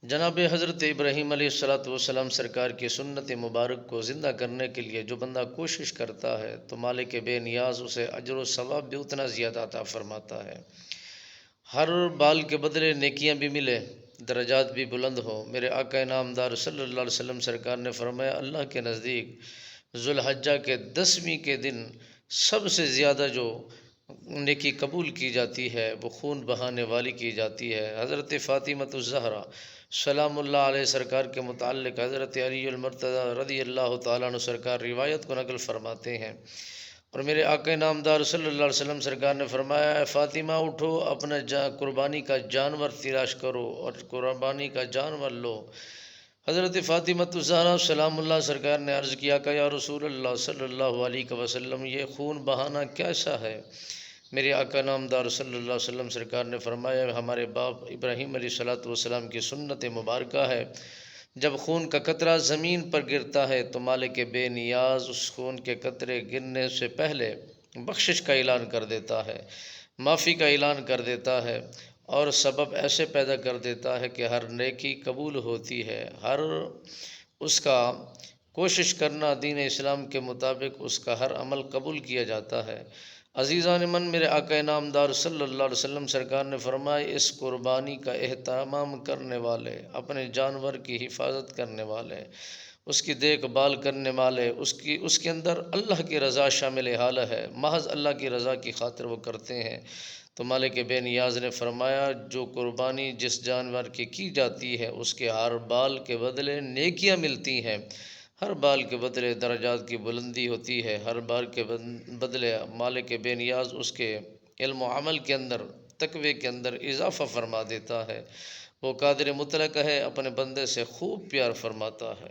جناب حضرت ابراہیم علیہ السلام سرکار کی سنت مبارک کو زندہ کرنے کے لیے جو بندہ کوشش کرتا ہے تو مالک بے نیاز اسے اجر و ثواب بھی اتنا زیادہ عطا فرماتا ہے۔ ہر بال کے بدلے نیکیاں بھی ملے، درجات بھی بلند ہوں۔ میرے آقا نامدار صلی اللہ علیہ وسلم سرکار نے فرمایا، اللہ کے نزدیک ذوالحجہ کے 10ویں کے دن سب سے زیادہ جو نیکی قبول کی جاتی ہے وہ خون بہانے والی کی جاتی ہے۔ حضرت فاطمۃ الزہرا سلام اللہ علیہ سرکار کے متعلق حضرت علی المرتضیٰ رضی اللہ تعالیٰ عنہ سرکار روایت کو نقل فرماتے ہیں، اور میرے آقا نامدار صلی اللہ علیہ وسلم سرکار نے فرمایا، اے فاطمہ اٹھو، اپنا قربانی کا جانور تلاش کرو اور قربانی کا جانور لو۔ حضرت فاطمۃ الزہرا سلام اللہ سرکار نے عرض کیا کہ یا رسول اللہ صلی اللہ علیہ وسلم، یہ خون بہانا کیسا ہے؟ میرے آقا نامدار صلی اللہ علیہ وسلم سرکار نے فرمایا، ہمارے باپ ابراہیم علیہ السلام کی سنت مبارکہ ہے، جب خون کا قطرہ زمین پر گرتا ہے تو مالک بے نیاز اس خون کے قطرے گرنے سے پہلے بخشش کا اعلان کر دیتا ہے، معافی کا اعلان کر دیتا ہے، اور سبب ایسے پیدا کر دیتا ہے کہ ہر نیکی قبول ہوتی ہے، ہر اس کا کوشش کرنا دین اسلام کے مطابق اس کا ہر عمل قبول کیا جاتا ہے۔ عزیزان من، میرے آقا نامدار صلی اللہ علیہ وسلم سرکار نے فرمایا، اس قربانی کا اہتمام کرنے والے، اپنے جانور کی حفاظت کرنے والے، اس کی دیکھ بھال کرنے والے، اس کے اندر اللہ کی رضا شامل حال ہے، محض اللہ کی رضا کی خاطر وہ کرتے ہیں۔ تو مالک بے نیاز نے فرمایا، جو قربانی جس جانور کی جاتی ہے اس کے ہر بال کے بدلے نیکیاں ملتی ہیں، ہر بال کے بدلے درجات کی بلندی ہوتی ہے، ہر بال کے بدلے مالک بے نیاز اس کے علم و عمل کے اندر، تقوی کے اندر اضافہ فرما دیتا ہے۔ وہ قادر مطلق ہے، اپنے بندے سے خوب پیار فرماتا ہے۔